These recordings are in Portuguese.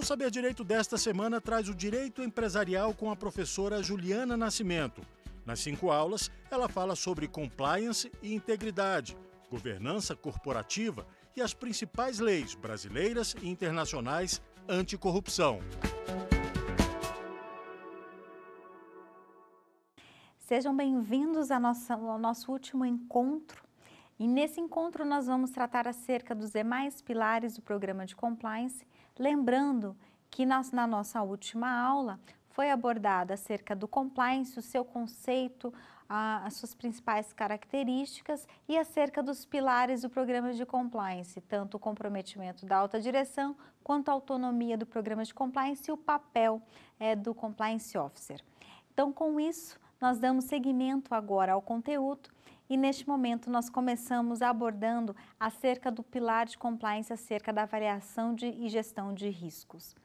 Saber Direito desta semana traz o direito empresarial com a professora Juliana Nascimento. Nas 5 aulas, ela fala sobre compliance e integridade, governança corporativa e as principais leis brasileiras e internacionais anticorrupção. Sejam bem-vindos ao nosso último encontro. E nesse encontro nós vamos tratar acerca dos demais pilares do programa de compliance, lembrando que na nossa última aula foi abordada acerca do compliance, o seu conceito, as suas principais características e acerca dos pilares do programa de compliance, tanto o comprometimento da alta direção quanto a autonomia do programa de compliance e o papel do compliance officer. Então, com isso, nós damos seguimento agora ao conteúdo e neste momento nós começamos abordando acerca do pilar de compliance, acerca da avaliação e gestão de riscos.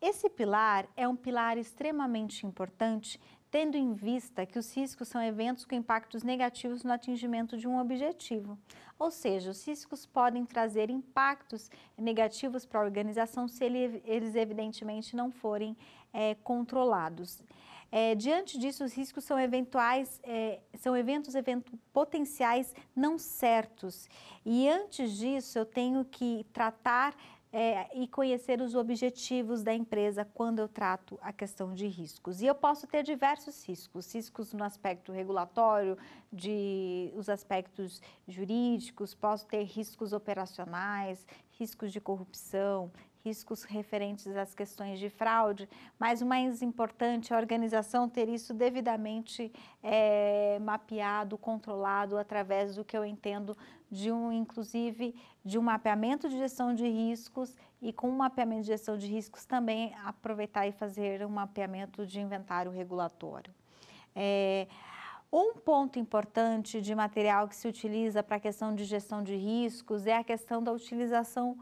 Esse pilar é um pilar extremamente importante, tendo em vista que os riscos são eventos com impactos negativos no atingimento de um objetivo. Ou seja, os riscos podem trazer impactos negativos para a organização se eles evidentemente não forem controlados. Diante disso, os riscos são eventos potenciais não certos. E antes disso, eu tenho que tratar e conhecer os objetivos da empresa quando eu trato a questão de riscos. E eu posso ter diversos riscos no aspecto regulatório, os aspectos jurídicos, posso ter riscos operacionais, riscos de corrupção, riscos referentes às questões de fraude, mas o mais importante é a organização ter isso devidamente mapeado, controlado, através do que eu entendo inclusive de um mapeamento de gestão de riscos e com o mapeamento de gestão de riscos também aproveitar e fazer um mapeamento de inventário regulatório. Um ponto importante de material que se utiliza para a questão de gestão de riscos é a questão da utilização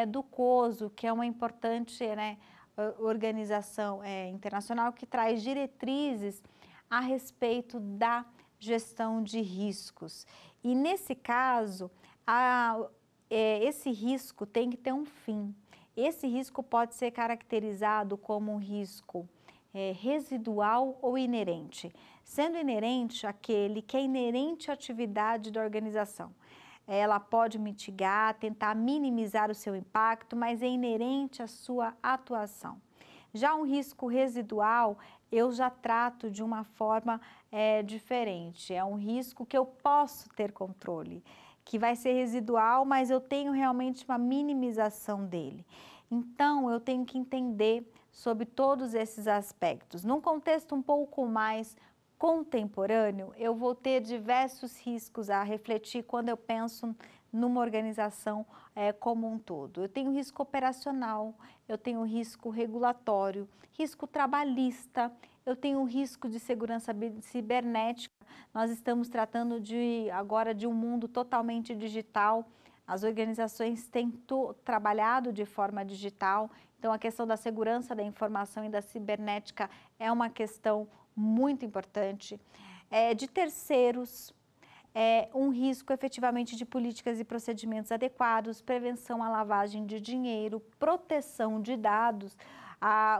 do COSO, que é uma importante organização internacional que traz diretrizes a respeito da gestão de riscos. E nesse caso, esse risco tem que ter um fim. Esse risco pode ser caracterizado como um risco residual ou inerente, sendo inerente aquele que é inerente à atividade da organização. Ela pode mitigar, tentar minimizar o seu impacto, mas é inerente à sua atuação. Já um risco residual, eu já trato de uma forma diferente. É um risco que eu posso ter controle, que vai ser residual, mas eu tenho realmente uma minimização dele. Então, eu tenho que entender sobre todos esses aspectos. Num contexto um pouco mais contemporâneo, eu vou ter diversos riscos a refletir quando eu penso numa organização como um todo. Eu tenho risco operacional, eu tenho risco regulatório, risco trabalhista, eu tenho risco de segurança cibernética. Nós estamos tratando agora de um mundo totalmente digital. As organizações têm trabalhado de forma digital, então a questão da segurança da informação e da cibernética é uma questão muito importante. De terceiros, um risco efetivamente de políticas e procedimentos adequados, prevenção à lavagem de dinheiro, proteção de dados.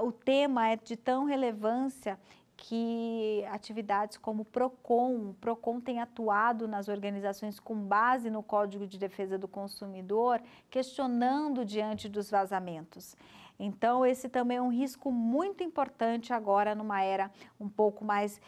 O tema é de tão relevância que atividades como o PROCON tem atuado nas organizações com base no Código de Defesa do Consumidor, questionando diante dos vazamentos. Então, esse também é um risco muito importante agora numa era um pouco mais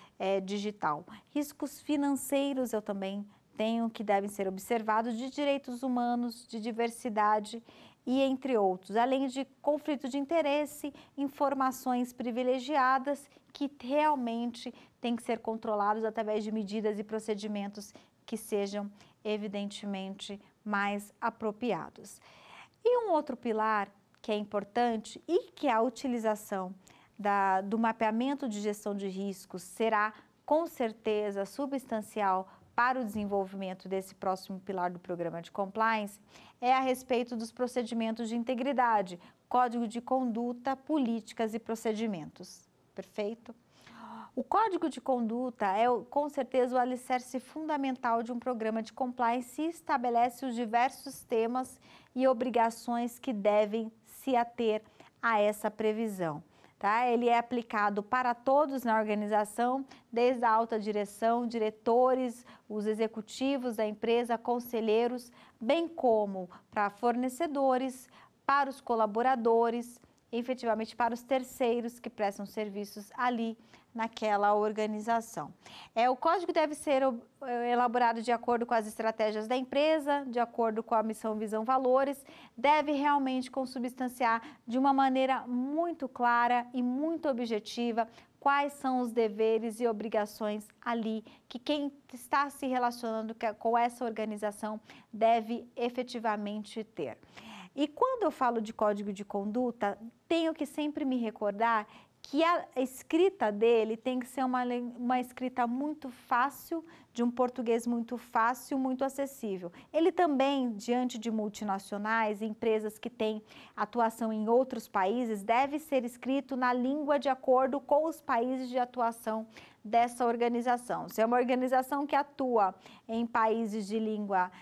digital. Riscos financeiros eu também tenho que devem ser observados, de direitos humanos, de diversidade e entre outros, além de conflito de interesse, informações privilegiadas que realmente têm que ser controlados através de medidas e procedimentos que sejam evidentemente mais apropriados. E um outro pilar que é importante e que a utilização do mapeamento de gestão de riscos será com certeza substancial para o desenvolvimento desse próximo pilar do programa de compliance, é a respeito dos procedimentos de integridade, código de conduta, políticas e procedimentos. Perfeito? O código de conduta é, com certeza, o alicerce fundamental de um programa de compliance e estabelece os diversos temas e obrigações que devem se ater a essa previsão. Tá? Ele é aplicado para todos na organização, desde a alta direção, diretores, os executivos da empresa, conselheiros, bem como para fornecedores, para os colaboradores, efetivamente para os terceiros que prestam serviços ali naquela organização. O código deve ser elaborado de acordo com as estratégias da empresa, de acordo com a missão, visão, valores, deve realmente consubstanciar de uma maneira muito clara e muito objetiva quais são os deveres e obrigações ali que quem está se relacionando com essa organização deve efetivamente ter. E quando eu falo de código de conduta, tenho que sempre me recordar que a escrita dele tem que ser uma escrita muito fácil, de um português muito fácil, muito acessível. Ele também, diante de multinacionais, empresas que têm atuação em outros países, deve ser escrito na língua de acordo com os países de atuação dessa organização. Se é uma organização que atua em países de língua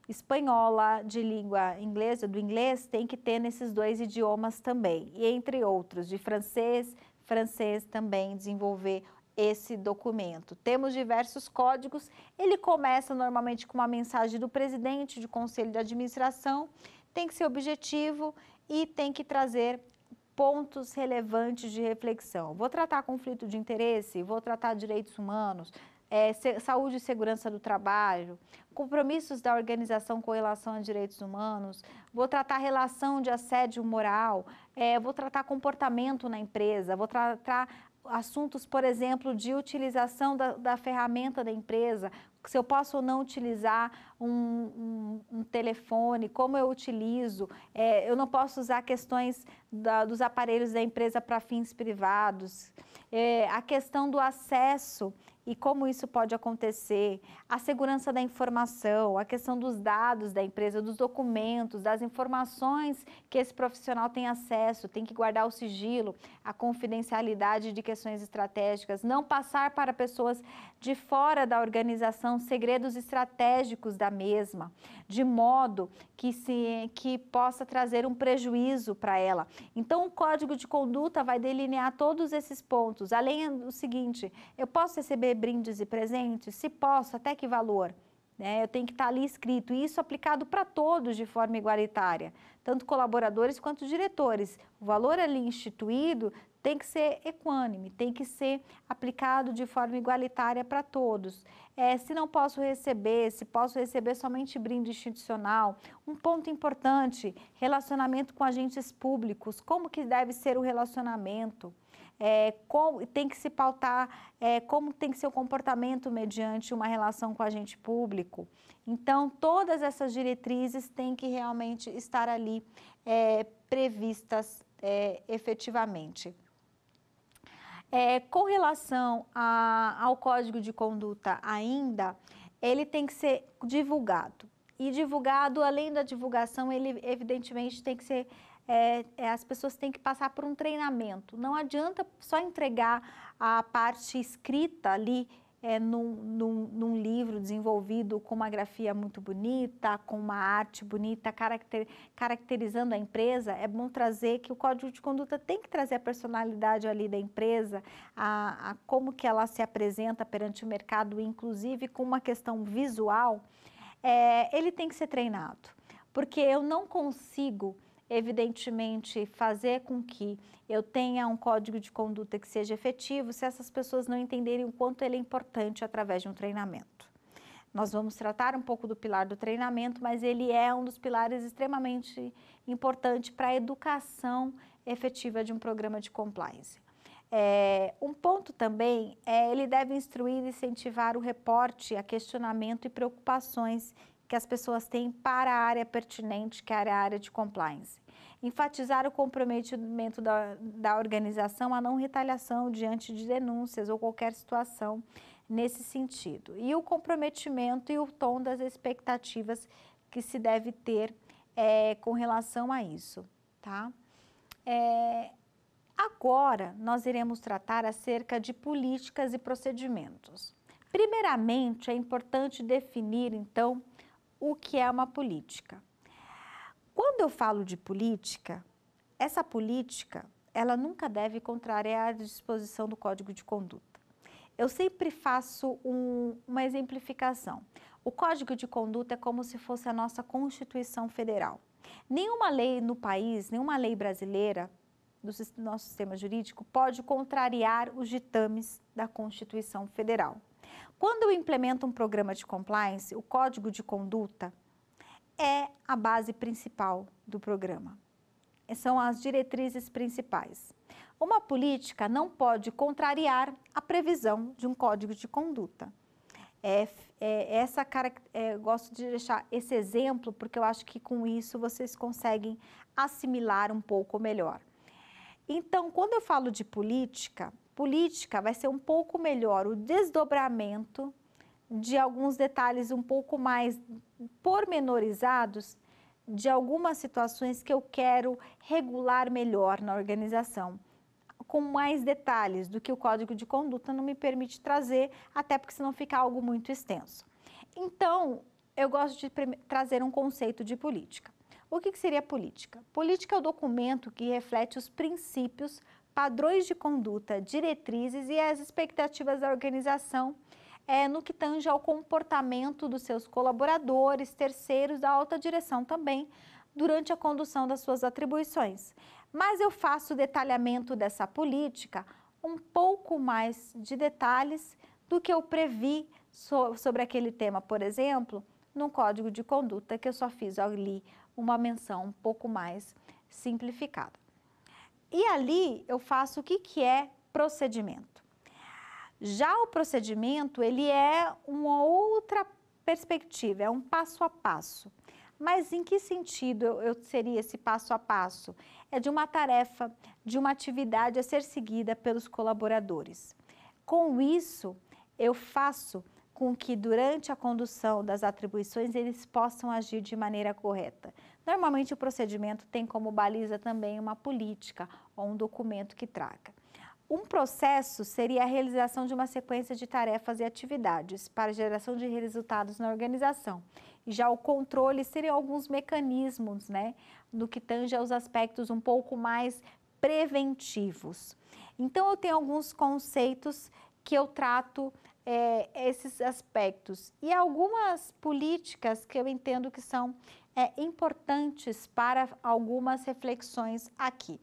espanhola, de língua inglesa, do inglês, tem que ter nesses dois idiomas também. E entre outros, de francês também desenvolver esse documento. Temos diversos códigos, ele começa normalmente com uma mensagem do presidente do conselho de administração, tem que ser objetivo e tem que trazer pontos relevantes de reflexão. Vou tratar conflito de interesse, vou tratar direitos humanos, saúde e segurança do trabalho, compromissos da organização com relação a direitos humanos, vou tratar relação de assédio moral, vou tratar comportamento na empresa, vou tratar assuntos, por exemplo, de utilização da ferramenta da empresa, se eu posso ou não utilizar um telefone, como eu utilizo, eu não posso usar questões dos aparelhos da empresa para fins privados, a questão do acesso e como isso pode acontecer, a segurança da informação, a questão dos dados da empresa, dos documentos, das informações que esse profissional tem acesso, tem que guardar o sigilo, a confidencialidade de questões estratégicas, não passar para pessoas de fora da organização segredos estratégicos da mesma, de modo que possa trazer um prejuízo para ela. Então, o código de conduta vai delinear todos esses pontos. Além do seguinte, eu posso receber brindes e presentes? Se posso, até que valor? Eu tenho que estar ali escrito, e isso aplicado para todos de forma igualitária, tanto colaboradores quanto diretores. O valor ali instituído tem que ser equânime, tem que ser aplicado de forma igualitária para todos. Se não posso receber, se posso receber somente brinde institucional. Um ponto importante, relacionamento com agentes públicos, como que deve ser o relacionamento? Tem que se pautar como tem que ser o comportamento mediante uma relação com o agente público. Então, todas essas diretrizes têm que realmente estar ali previstas efetivamente. Com relação ao código de conduta ainda, ele tem que ser divulgado. E divulgado, além da divulgação, ele evidentemente tem que ser as pessoas têm que passar por um treinamento. Não adianta só entregar a parte escrita ali num livro desenvolvido com uma grafia muito bonita, com uma arte bonita, caracterizando a empresa. É bom trazer que o código de conduta tem que trazer a personalidade ali da empresa, a como que ela se apresenta perante o mercado, inclusive com uma questão visual. Ele tem que ser treinado, porque eu não consigo evidentemente, fazer com que eu tenha um código de conduta que seja efetivo se essas pessoas não entenderem o quanto ele é importante através de um treinamento. Nós vamos tratar um pouco do pilar do treinamento, mas ele é um dos pilares extremamente importantes para a educação efetiva de um programa de compliance. Um ponto também ele deve instruir e incentivar o reporte a questionamento e preocupações que as pessoas têm para a área pertinente, que é a área de compliance. Enfatizar o comprometimento da organização à não retaliação diante de denúncias ou qualquer situação nesse sentido. E o comprometimento e o tom das expectativas que se deve ter com relação a isso, tá? Agora, nós iremos tratar acerca de políticas e procedimentos. Primeiramente, é importante definir, então, o que é uma política. Quando eu falo de política, essa política, ela nunca deve contrariar a disposição do Código de Conduta. Eu sempre faço uma exemplificação. O Código de Conduta é como se fosse a nossa Constituição Federal. Nenhuma lei no país, nenhuma lei brasileira do nosso sistema jurídico pode contrariar os ditames da Constituição Federal. Quando eu implemento um programa de compliance, o Código de Conduta é a base principal do programa. São as diretrizes principais. Uma política não pode contrariar a previsão de um código de conduta. Eu gosto de deixar esse exemplo porque eu acho que com isso vocês conseguem assimilar um pouco melhor. Então, quando eu falo de política, política vai ser um pouco melhor o desdobramento de alguns detalhes um pouco mais pormenorizados de algumas situações que eu quero regular melhor na organização, com mais detalhes do que o Código de Conduta não me permite trazer, até porque senão fica algo muito extenso. Então, eu gosto de trazer um conceito de política. O que seria política? Política é o documento que reflete os princípios, padrões de conduta, diretrizes e as expectativas da organização no que tange ao comportamento dos seus colaboradores, terceiros, da alta direção também, durante a condução das suas atribuições. Mas eu faço o detalhamento dessa política, um pouco mais de detalhes do que eu previ sobre aquele tema, por exemplo, no Código de Conduta, que eu só fiz ali uma menção um pouco mais simplificada. E ali eu faço o que é procedimento. Já o procedimento, ele é uma outra perspectiva, é um passo a passo. Mas em que sentido eu seria esse passo a passo? É de uma tarefa, de uma atividade a ser seguida pelos colaboradores. Com isso, eu faço com que durante a condução das atribuições eles possam agir de maneira correta. Normalmente o procedimento tem como baliza também uma política ou um documento que traga. Um processo seria a realização de uma sequência de tarefas e atividades para a geração de resultados na organização. E já o controle seriam alguns mecanismos, no que tange aos aspectos um pouco mais preventivos. Então, eu tenho alguns conceitos que eu trato esses aspectos e algumas políticas que eu entendo que são importantes para algumas reflexões aqui.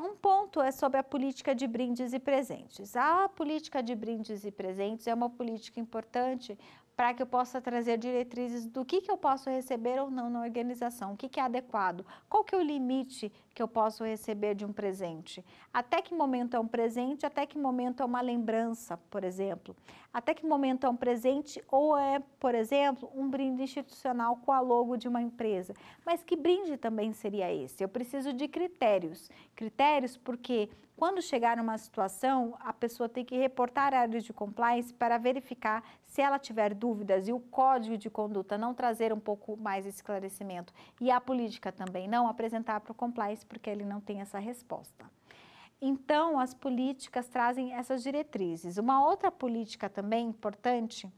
Um ponto é sobre a política de brindes e presentes. A política de brindes e presentes é uma política importante para que eu possa trazer diretrizes do que eu posso receber ou não na organização, o que é adequado, qual que é o limite que eu posso receber de um presente, até que momento é um presente, até que momento é uma lembrança, por exemplo, até que momento é um presente ou é, por exemplo, um brinde institucional com a logo de uma empresa. Mas que brinde também seria esse? Eu preciso de critérios. Critérios porque quando chegar numa situação, a pessoa tem que reportar a área de compliance para verificar se ela tiver dúvidas e o código de conduta não trazer um pouco mais de esclarecimento e a política também não apresentar para o compliance porque ele não tem essa resposta. Então, as políticas trazem essas diretrizes. Uma outra política também importante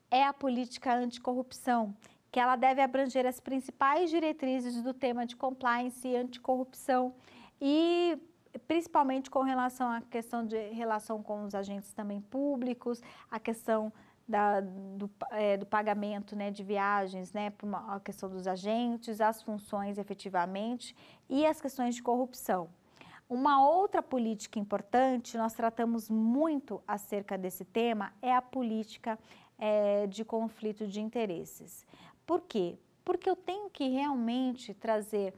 é a política anticorrupção, que ela deve abranger as principais diretrizes do tema de compliance e anticorrupção e principalmente com relação à questão de relação com os agentes também públicos, a questão do pagamento de viagens, a questão dos agentes, as funções efetivamente e as questões de corrupção. Uma outra política importante, nós tratamos muito acerca desse tema, é a política de conflito de interesses. Por quê? Porque eu tenho que realmente trazer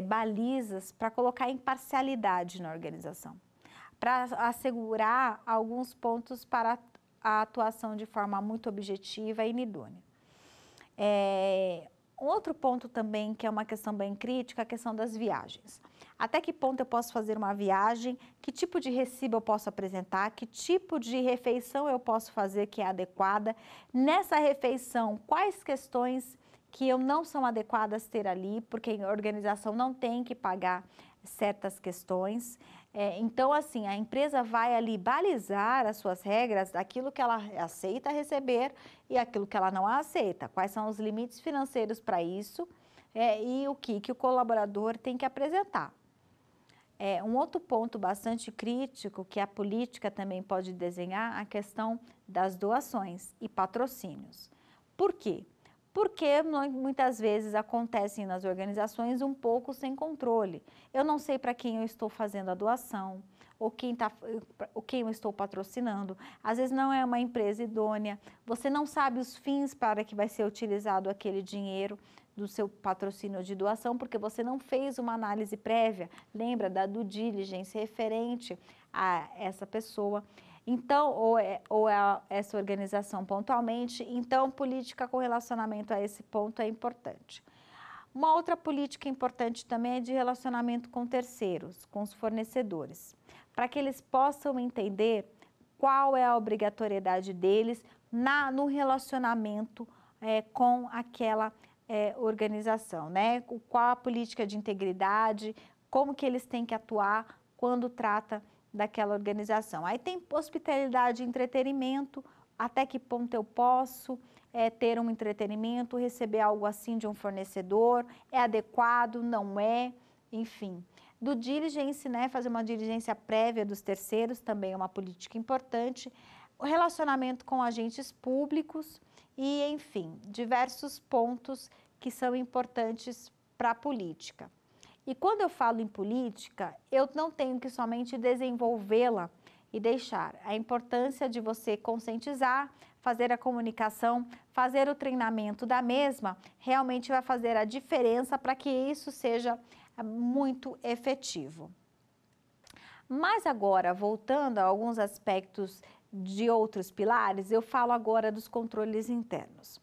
balizas para colocar imparcialidade na organização, para assegurar alguns pontos para a atuação de forma muito objetiva e inidônea. Outro ponto também, que é uma questão bem crítica, é a questão das viagens. Até que ponto eu posso fazer uma viagem, que tipo de recibo eu posso apresentar, que tipo de refeição eu posso fazer que é adequada. Nessa refeição, quais questões que não são adequadas ter ali, porque a organização não tem que pagar certas questões. Então, assim, a empresa vai ali balizar as suas regras daquilo que ela aceita receber e aquilo que ela não aceita. Quais são os limites financeiros para isso, e o que o colaborador tem que apresentar. Um outro ponto bastante crítico que a política também pode desenhar, a questão das doações e patrocínios. Por quê? Porque muitas vezes acontecem nas organizações um pouco sem controle. Eu não sei para quem eu estou fazendo a doação, ou quem eu estou patrocinando. Às vezes não é uma empresa idônea, você não sabe os fins para que vai ser utilizado aquele dinheiro do seu patrocínio de doação, porque você não fez uma análise prévia, lembra da due diligence referente a essa pessoa. Então, ou essa organização pontualmente, então política com relacionamento a esse ponto é importante. Uma outra política importante também é de relacionamento com terceiros, com os fornecedores, para que eles possam entender qual é a obrigatoriedade deles no relacionamento com aquela organização, né? Qual a política de integridade, como que eles têm que atuar quando trata daquela organização. Aí tem hospitalidade e entretenimento, até que ponto eu posso ter um entretenimento, receber algo assim de um fornecedor, é adequado, não é, enfim. Do diligence, né, fazer uma diligência prévia dos terceiros, também é uma política importante. O relacionamento com agentes públicos e, enfim, diversos pontos que são importantes para a política. E quando eu falo em política, eu não tenho que somente desenvolvê-la e deixar. A importância de você conscientizar, fazer a comunicação, fazer o treinamento da mesma, realmente vai fazer a diferença para que isso seja muito efetivo. Mas agora, voltando a alguns aspectos de outros pilares, eu falo agora dos controles internos.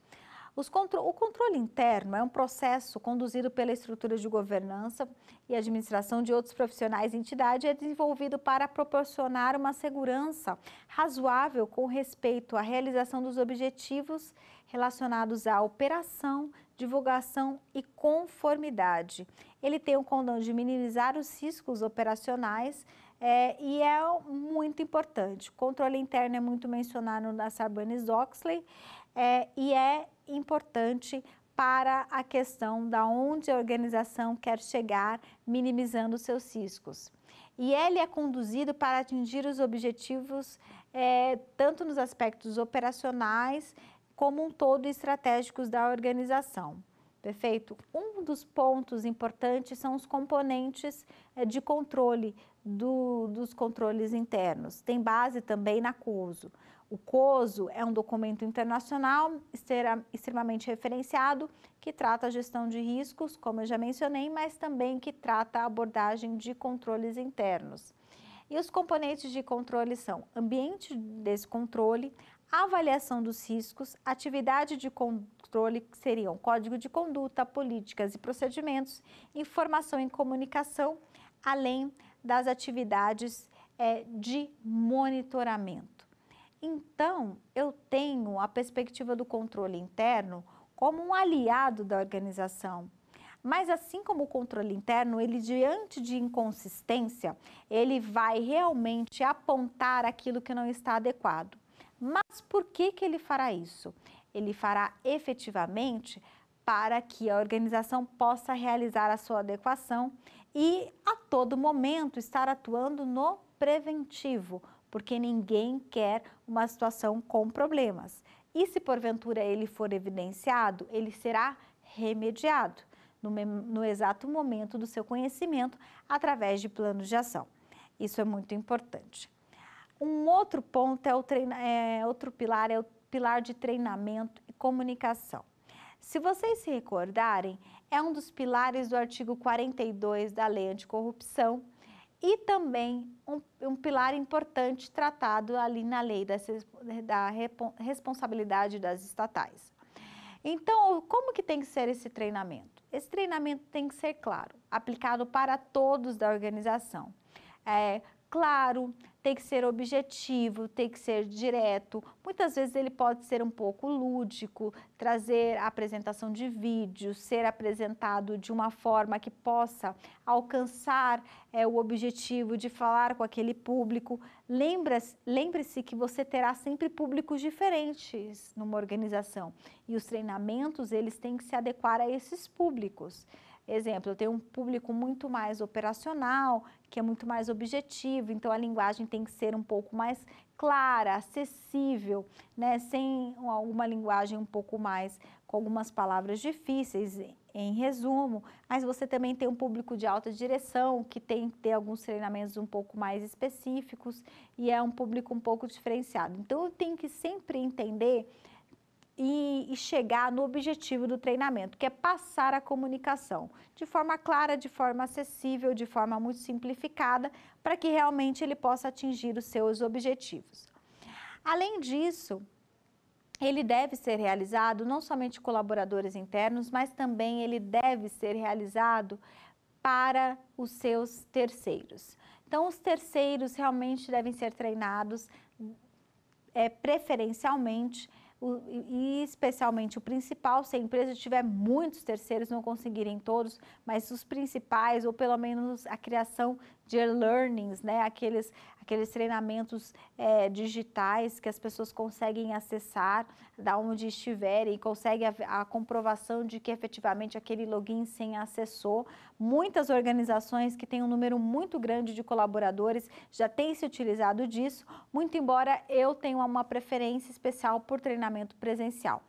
O controle interno é um processo conduzido pela estrutura de governança e administração de outros profissionais e entidades e é desenvolvido para proporcionar uma segurança razoável com respeito à realização dos objetivos relacionados à operação, divulgação e conformidade. Ele tem o condão de minimizar os riscos operacionais e é muito importante. O controle interno é muito mencionado na Sarbanes-Oxley e é importante para a questão da onde a organização quer chegar, minimizando seus riscos. E ele é conduzido para atingir os objetivos tanto nos aspectos operacionais como um todo estratégicos da organização. Perfeito? Um dos pontos importantes são os componentes de controle dos controles internos. Tem base também na COSO. O COSO é um documento internacional extremamente referenciado que trata a gestão de riscos, como eu já mencionei, mas também que trata a abordagem de controles internos. E os componentes de controle são ambiente desse controle, avaliação dos riscos, atividade de controle, que seriam código de conduta, políticas e procedimentos, informação e comunicação, além das atividades de monitoramento. Então, eu tenho a perspectiva do controle interno como um aliado da organização. Mas assim como o controle interno, ele diante de inconsistência, ele vai realmente apontar aquilo que não está adequado. Mas por que ele fará isso? Ele fará efetivamente para que a organização possa realizar a sua adequação e a todo momento estar atuando no preventivo, porque ninguém quer uma situação com problemas. E se porventura ele for evidenciado, ele será remediado no exato momento do seu conhecimento através de planos de ação. Isso é muito importante. Um outro ponto outro pilar é o pilar de treinamento e comunicação. Se vocês se recordarem, é um dos pilares do artigo 42 da Lei Anticorrupção e também um pilar importante tratado ali na Lei da Responsabilidade das Estatais. Então, como que tem que ser esse treinamento? Esse treinamento tem que ser, claro, aplicado para todos da organização. claro, tem que ser objetivo, tem que ser direto. Muitas vezes ele pode ser um pouco lúdico, trazer a apresentação de vídeos, ser apresentado de uma forma que possa alcançar o objetivo de falar com aquele público. Lembre-se que você terá sempre públicos diferentes numa organização e os treinamentos eles têm que se adequar a esses públicos. Exemplo, eu tenho um público muito mais operacional, que é muito mais objetivo, então a linguagem tem que ser um pouco mais clara, acessível, né? Sem alguma linguagem um pouco mais, com algumas palavras difíceis, em resumo, mas você também tem um público de alta direção, que tem que ter alguns treinamentos um pouco mais específicos e é um público um pouco diferenciado. Então, eu tenho que sempre entender e chegar no objetivo do treinamento, que é passar a comunicação de forma clara, de forma acessível, de forma muito simplificada, para que realmente ele possa atingir os seus objetivos. Além disso, ele deve ser realizado não somente colaboradores internos, mas também ele deve ser realizado para os seus terceiros. Então, os terceiros realmente devem ser treinados preferencialmente, e especialmente o principal, se a empresa tiver muitos terceiros, não conseguirem todos, mas os principais, ou pelo menos a criação de e-learnings, né? Aqueles treinamentos digitais que as pessoas conseguem acessar da onde estiverem, conseguem a comprovação de que efetivamente aquele login sem acessou. Muitas organizações que têm um número muito grande de colaboradores já têm se utilizado disso, muito embora eu tenha uma preferência especial por treinamento presencial.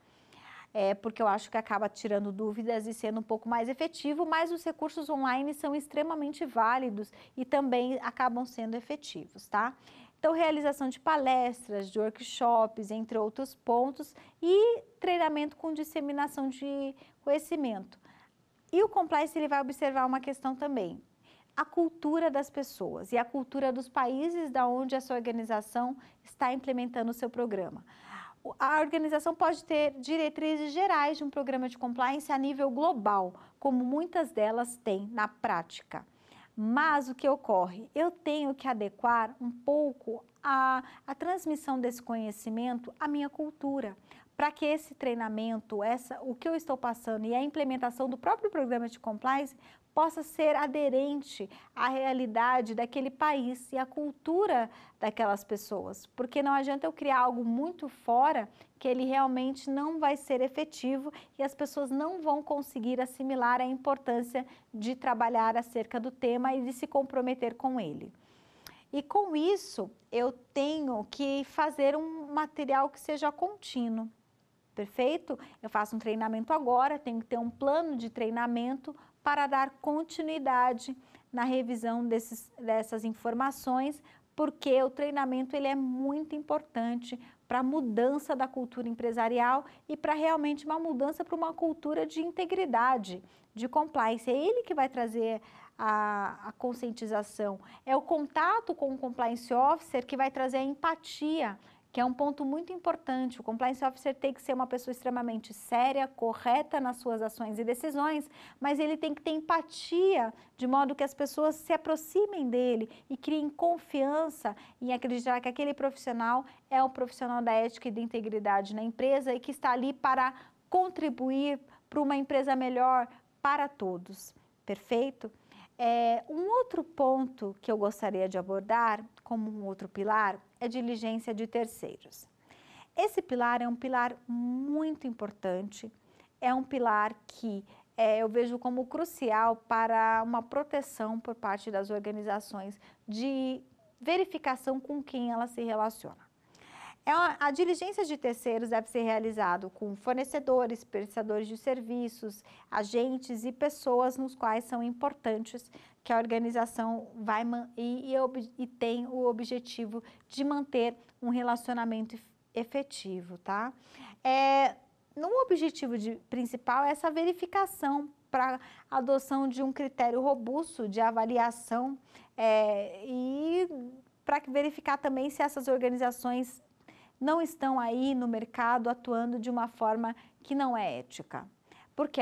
Porque eu acho que acaba tirando dúvidas e sendo um pouco mais efetivo, mas os recursos online são extremamente válidos e também acabam sendo efetivos, tá? Então, realização de palestras, de workshops, entre outros pontos, e treinamento com disseminação de conhecimento. E o compliance ele vai observar uma questão também, a cultura das pessoas e a cultura dos países da onde essa organização está implementando o seu programa. A organização pode ter diretrizes gerais de um programa de compliance a nível global, como muitas delas têm na prática. Mas o que ocorre? Eu tenho que adequar um pouco a transmissão desse conhecimento à minha cultura, para que esse treinamento, o que eu estou passando e a implementação do próprio programa de compliance possa ser aderente à realidade daquele país e à cultura daquelas pessoas. Porque não adianta eu criar algo muito fora que ele realmente não vai ser efetivo e as pessoas não vão conseguir assimilar a importância de trabalhar acerca do tema e de se comprometer com ele. E com isso, eu tenho que fazer um material que seja contínuo. Perfeito? Eu faço um treinamento agora, tenho que ter um plano de treinamento para dar continuidade na revisão dessas informações, porque o treinamento ele é muito importante para a mudança da cultura empresarial e para realmente uma mudança para uma cultura de integridade, de compliance. É ele que vai trazer a conscientização. É o contato com o compliance officer que vai trazer a empatia, que é um ponto muito importante. O compliance officer tem que ser uma pessoa extremamente séria, correta nas suas ações e decisões, mas ele tem que ter empatia, de modo que as pessoas se aproximem dele e criem confiança em acreditar que aquele profissional é um profissional da ética e da integridade na empresa e que está ali para contribuir para uma empresa melhor para todos. Perfeito? Um outro ponto que eu gostaria de abordar, como um outro pilar, é diligência de terceiros. Esse pilar é um pilar muito importante, é um pilar que eu vejo como crucial para uma proteção por parte das organizações de verificação com quem ela se relaciona. A diligência de terceiros deve ser realizada com fornecedores, prestadores de serviços, agentes e pessoas nos quais são importantes que a organização vai e tem o objetivo de manter um relacionamento efetivo, tá? No objetivo principal é essa verificação para a adoção de um critério robusto de avaliação e para verificar também se essas organizações não estão aí no mercado atuando de uma forma que não é ética. Porque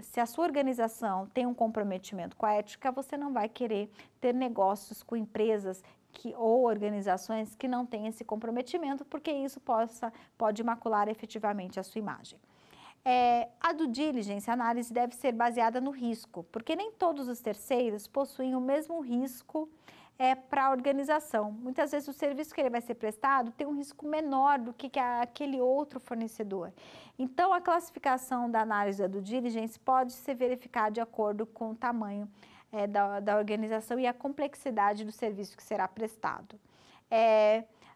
se a sua organização tem um comprometimento com a ética, você não vai querer ter negócios com empresas ou organizações que não têm esse comprometimento, porque isso pode macular efetivamente a sua imagem. A due diligence, a análise deve ser baseada no risco, porque nem todos os terceiros possuem o mesmo risco para a organização. Muitas vezes o serviço que ele vai ser prestado tem um risco menor do que aquele outro fornecedor. Então, a classificação da análise da due diligence pode ser verificada de acordo com o tamanho da organização e a complexidade do serviço que será prestado.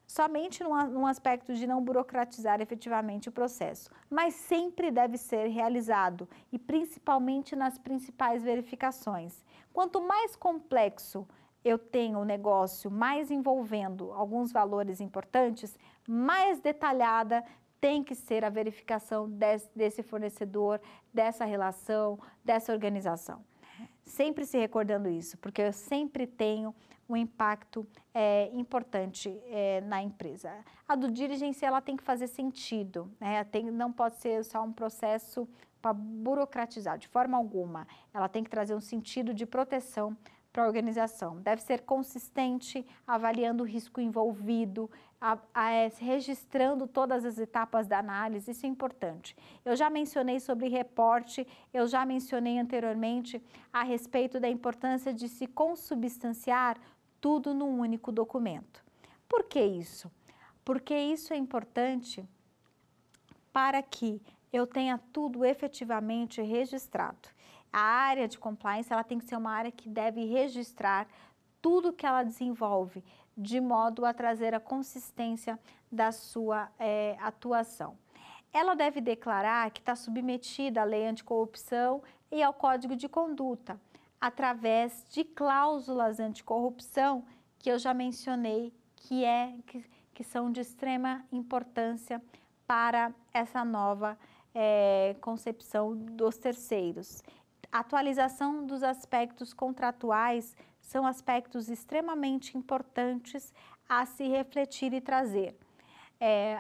Somente num aspecto de não burocratizar efetivamente o processo, mas sempre deve ser realizado e principalmente nas principais verificações. Quanto mais complexo eu tenho o negócio, mais envolvendo alguns valores importantes, mais detalhada tem que ser a verificação desse fornecedor, dessa relação, dessa organização. Sempre se recordando isso, porque eu sempre tenho um impacto importante na empresa. A due diligence, ela tem que fazer sentido, né? Não pode ser só um processo para burocratizar, de forma alguma. Ela tem que trazer um sentido de proteção para a organização. Deve ser consistente, avaliando o risco envolvido, registrando todas as etapas da análise, isso é importante. Eu já mencionei sobre reporte, eu já mencionei anteriormente a respeito da importância de se consubstanciar tudo num único documento. Por que isso? Porque isso é importante para que eu tenha tudo efetivamente registrado. A área de compliance, ela tem que ser uma área que deve registrar tudo que ela desenvolve, de modo a trazer a consistência da sua atuação. Ela deve declarar que está submetida à lei anticorrupção e ao Código de Conduta, através de cláusulas anticorrupção que eu já mencionei, que são de extrema importância para essa nova concepção dos terceiros. A atualização dos aspectos contratuais são aspectos extremamente importantes a se refletir e trazer.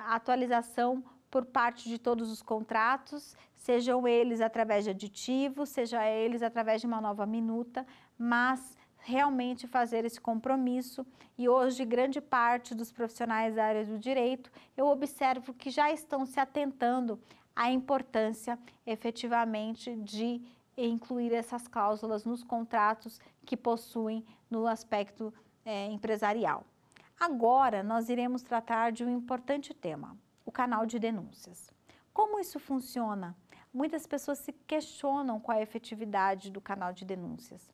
A atualização por parte de todos os contratos, sejam eles através de aditivos, seja eles através de uma nova minuta, mas realmente fazer esse compromisso. E hoje, grande parte dos profissionais da área do direito, eu observo que já estão se atentando à importância, efetivamente, de incluir essas cláusulas nos contratos que possuem no aspecto empresarial. Agora, nós iremos tratar de um importante tema, o canal de denúncias. Como isso funciona? Muitas pessoas se questionam qual é a efetividade do canal de denúncias.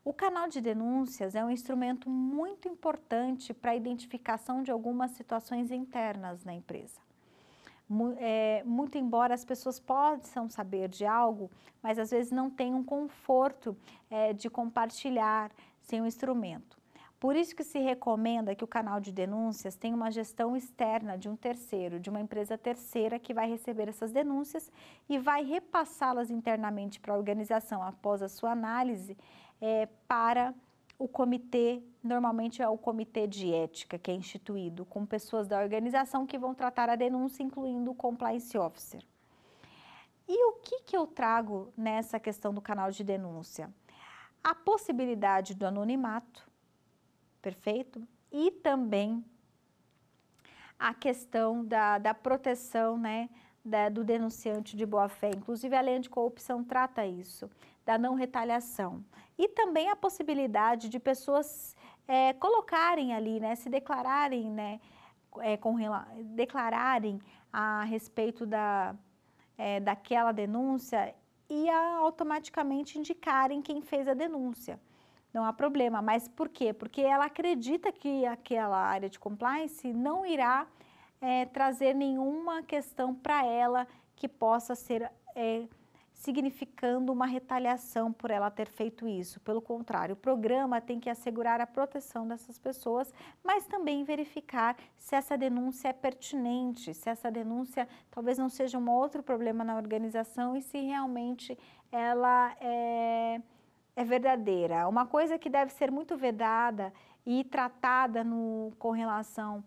O canal de denúncias é um instrumento muito importante para a identificação de algumas situações internas na empresa. Muito embora as pessoas possam saber de algo, mas às vezes não têm um conforto de compartilhar sem o instrumento. Por isso que se recomenda que o canal de denúncias tenha uma gestão externa de um terceiro, de uma empresa terceira que vai receber essas denúncias e vai repassá-las internamente para a organização após a sua análise para o comitê, normalmente é o comitê de ética que é instituído, com pessoas da organização que vão tratar a denúncia, incluindo o compliance officer. E o que eu trago nessa questão do canal de denúncia? A possibilidade do anonimato, perfeito? E também a questão da proteção, né, do denunciante de boa-fé. Inclusive, a lei anticorrupção trata isso, da não retaliação. E também a possibilidade de pessoas colocarem ali, né, se declararem, né, declararem a respeito daquela denúncia e automaticamente indicarem quem fez a denúncia. Não há problema, mas por quê? Porque ela acredita que aquela área de compliance não irá trazer nenhuma questão para ela que possa ser significando uma retaliação por ela ter feito isso. Pelo contrário, o programa tem que assegurar a proteção dessas pessoas, mas também verificar se essa denúncia é pertinente, se essa denúncia talvez não seja um outro problema na organização e se realmente ela é verdadeira. Uma coisa que deve ser muito vedada e tratada com relação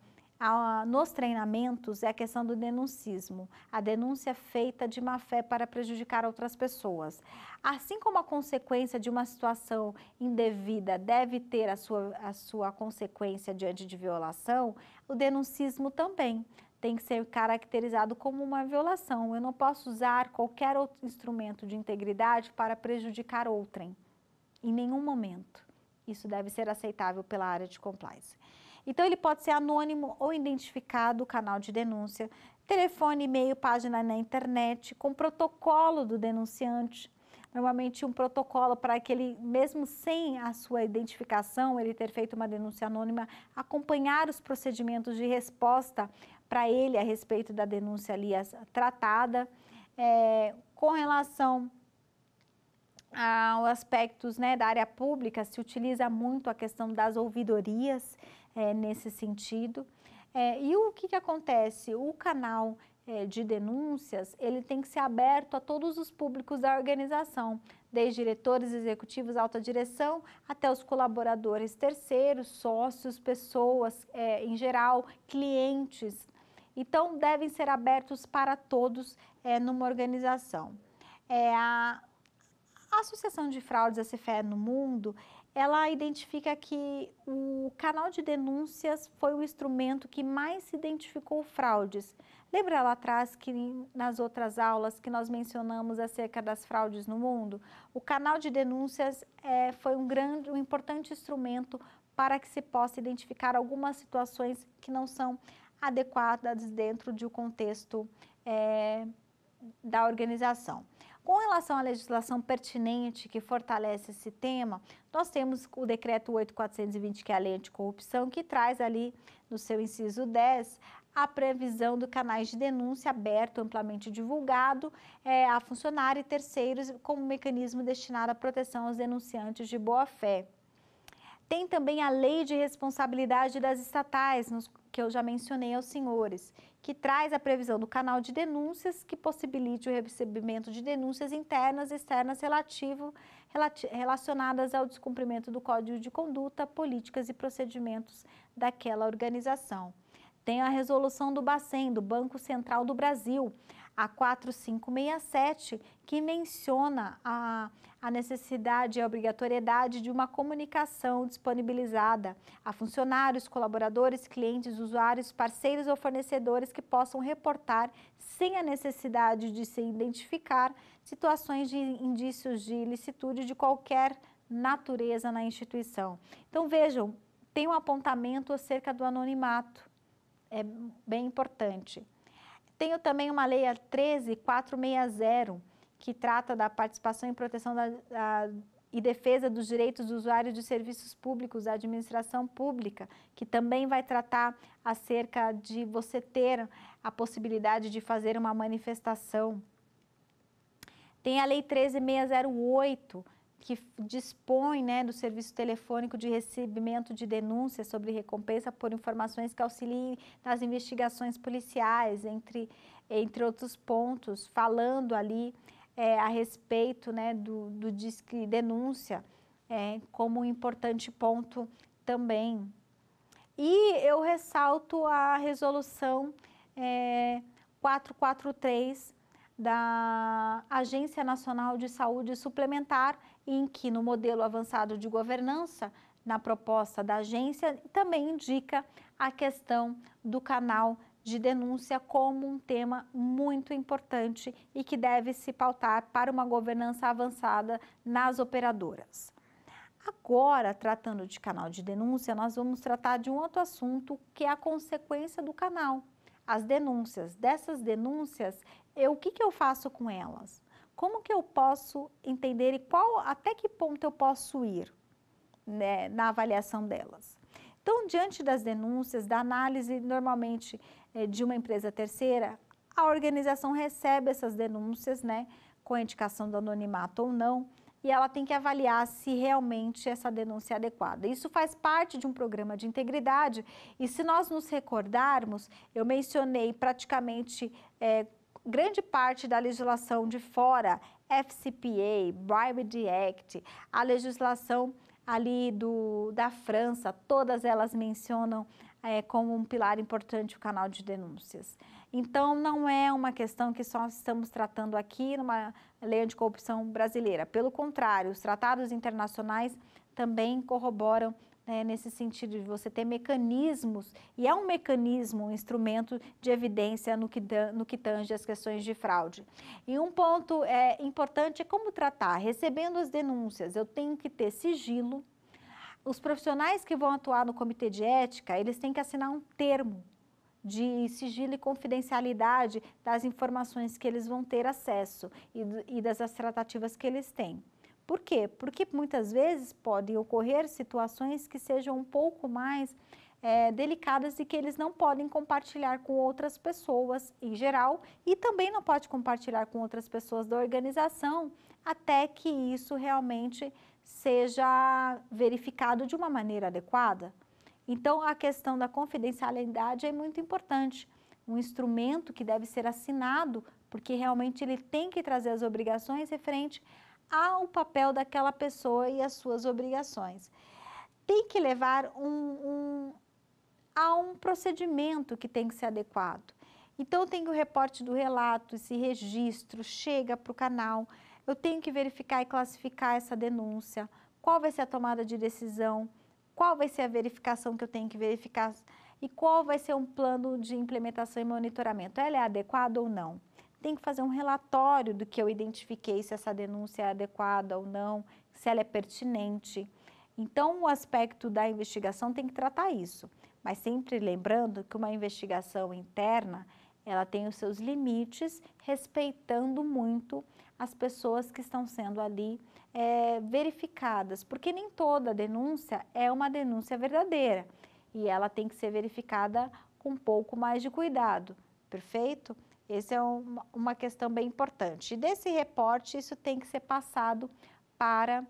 nos treinamentos é a questão do denuncismo, a denúncia feita de má fé para prejudicar outras pessoas. Assim como a consequência de uma situação indevida deve ter a sua consequência diante de violação, o denuncismo também tem que ser caracterizado como uma violação. Eu não posso usar qualquer outro instrumento de integridade para prejudicar outrem, em nenhum momento. Isso deve ser aceitável pela área de compliance. Então, ele pode ser anônimo ou identificado, o canal de denúncia, telefone, e-mail, página na internet, com protocolo do denunciante. Normalmente, um protocolo para que ele, mesmo sem a sua identificação, ele ter feito uma denúncia anônima, acompanhar os procedimentos de resposta para ele a respeito da denúncia ali tratada. Com relação aos aspectos, né, da área pública, se utiliza muito a questão das ouvidorias nesse sentido. E o que acontece? O canal de denúncias, ele tem que ser aberto a todos os públicos da organização, desde diretores, executivos, alta direção, até os colaboradores terceiros, sócios, pessoas em geral, clientes. Então, devem ser abertos para todos numa organização. A Associação de Fraudes, a CFE no mundo, ela identifica que o canal de denúncias foi o instrumento que mais identificou fraudes. Lembra lá atrás que nas outras aulas que nós mencionamos acerca das fraudes no mundo? O canal de denúncias foi um importante instrumento para que se possa identificar algumas situações que não são adequadas dentro de um contexto da organização. Com relação à legislação pertinente que fortalece esse tema, nós temos o decreto 8.420, que é a lei anticorrupção, que traz ali no seu inciso 10 a previsão do canais de denúncia aberto, amplamente divulgado a funcionários e terceiros como mecanismo destinado à proteção aos denunciantes de boa-fé. Tem também a lei de responsabilidade das estatais, que eu já mencionei aos senhores, que traz a previsão do canal de denúncias que possibilite o recebimento de denúncias internas e externas relacionadas ao descumprimento do Código de Conduta, políticas e procedimentos daquela organização. Tem a resolução do Bacen, do Banco Central do Brasil, a 4567, que menciona a necessidade e a obrigatoriedade de uma comunicação disponibilizada a funcionários, colaboradores, clientes, usuários, parceiros ou fornecedores que possam reportar, sem a necessidade de se identificar, situações de indícios de ilicitude de qualquer natureza na instituição. Então, vejam, tem um apontamento acerca do anonimato, é bem importante. Tenho também uma lei 13.460, que trata da participação e proteção e defesa dos direitos do usuário de serviços públicos da administração pública, que também vai tratar acerca de você ter a possibilidade de fazer uma manifestação. Tem a lei 13.608, que dispõe, né, do serviço telefônico de recebimento de denúncias sobre recompensa por informações que auxiliem nas investigações policiais, entre outros pontos, falando ali a respeito, né, do Disque Denúncia como um importante ponto também. E eu ressalto a resolução 443 da Agência Nacional de Saúde Suplementar, em que no modelo avançado de governança, na proposta da agência, também indica a questão do canal de denúncia como um tema muito importante e que deve se pautar para uma governança avançada nas operadoras. Agora, tratando de canal de denúncia, nós vamos tratar de um outro assunto, que é a consequência do canal. As denúncias. Dessas denúncias, o que eu faço com elas? Como que eu posso entender e até que ponto eu posso ir, né, na avaliação delas? Então, diante das denúncias, da análise normalmente de uma empresa terceira, a organização recebe essas denúncias, né, com a indicação do anonimato ou não, e ela tem que avaliar se realmente essa denúncia é adequada. Isso faz parte de um programa de integridade, e se nós nos recordarmos, eu mencionei praticamente grande parte da legislação de fora, FCPA, Bribery Act, a legislação ali da França, todas elas mencionam como um pilar importante o canal de denúncias. Então, não é uma questão que só estamos tratando aqui numa lei anticorrupção brasileira. Pelo contrário, os tratados internacionais também corroboram nesse sentido de você ter mecanismos, e é um mecanismo, um instrumento de evidência no que tange as questões de fraude. E um ponto importante é como tratar. Recebendo as denúncias, eu tenho que ter sigilo. Os profissionais que vão atuar no comitê de ética, eles têm que assinar um termo de sigilo e confidencialidade das informações que eles vão ter acesso e das tratativas que eles têm. Por quê? Porque muitas vezes podem ocorrer situações que sejam um pouco mais delicadas e que eles não podem compartilhar com outras pessoas em geral e também não pode compartilhar com outras pessoas da organização até que isso realmente seja verificado de uma maneira adequada. Então, a questão da confidencialidade é muito importante, um instrumento que deve ser assinado, porque realmente ele tem que trazer as obrigações referente ao papel daquela pessoa e as suas obrigações. Tem que levar a um procedimento que tem que ser adequado. Então, tem o reporte do relato, esse registro chega para o canal, eu tenho que verificar e classificar essa denúncia, qual vai ser a tomada de decisão, qual vai ser a verificação que eu tenho que verificar e qual vai ser um plano de implementação e monitoramento. Ela é adequada ou não? Tem que fazer um relatório do que eu identifiquei, se essa denúncia é adequada ou não, se ela é pertinente. Então, o aspecto da investigação tem que tratar isso, mas sempre lembrando que uma investigação interna, ela tem os seus limites, respeitando muito as pessoas que estão sendo ali verificadas, porque nem toda denúncia é uma denúncia verdadeira e ela tem que ser verificada com um pouco mais de cuidado, perfeito? Essa é uma questão bem importante. E desse reporte, isso tem que ser passado para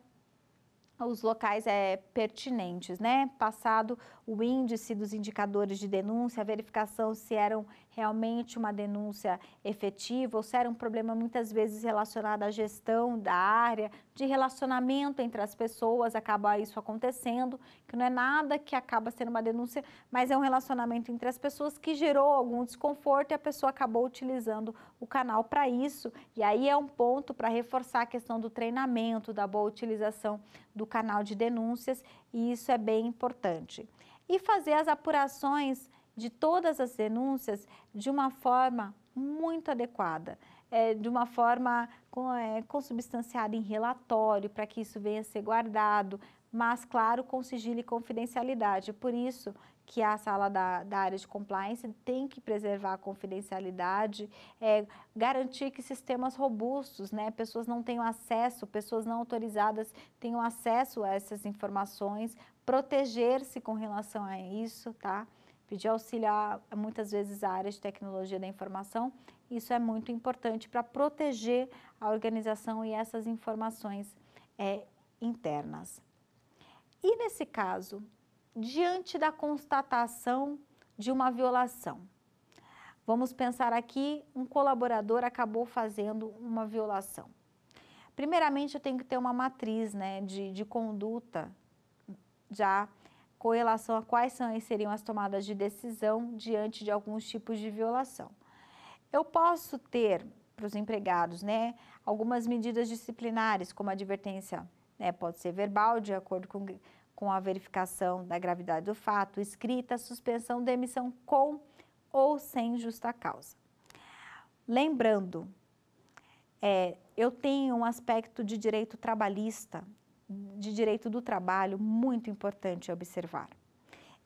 os locais pertinentes, né? Passado o índice dos indicadores de denúncia, a verificação se eram realmente uma denúncia efetiva ou se era um problema muitas vezes relacionado à gestão da área, de relacionamento entre as pessoas, acaba isso acontecendo, que não é nada que acaba sendo uma denúncia, mas é um relacionamento entre as pessoas que gerou algum desconforto e a pessoa acabou utilizando o canal para isso, e aí é um ponto para reforçar a questão do treinamento, da boa utilização do canal de denúncias, e isso é bem importante. E fazer as apurações de todas as denúncias de uma forma muito adequada, de uma forma consubstanciada em relatório, para que isso venha a ser guardado, mas, claro, com sigilo e confidencialidade. Por isso que a sala da área de compliance tem que preservar a confidencialidade, garantir que sistemas robustos, né, pessoas não tenham acesso, pessoas não autorizadas tenham acesso a essas informações, proteger-se com relação a isso, tá? Pedir auxílio muitas vezes à área de tecnologia da informação, isso é muito importante para proteger a organização e essas informações internas. E nesse caso, diante da constatação de uma violação, vamos pensar aqui, um colaborador acabou fazendo uma violação. Primeiramente, eu tenho que ter uma matriz, né, de conduta já com relação a quais seriam as tomadas de decisão diante de alguns tipos de violação. Eu posso ter para os empregados, né, algumas medidas disciplinares, como advertência, né, pode ser verbal, de acordo com a verificação da gravidade do fato, escrita, suspensão, demissão com ou sem justa causa. Lembrando, eu tenho um aspecto de direito trabalhista, de direito do trabalho, muito importante observar.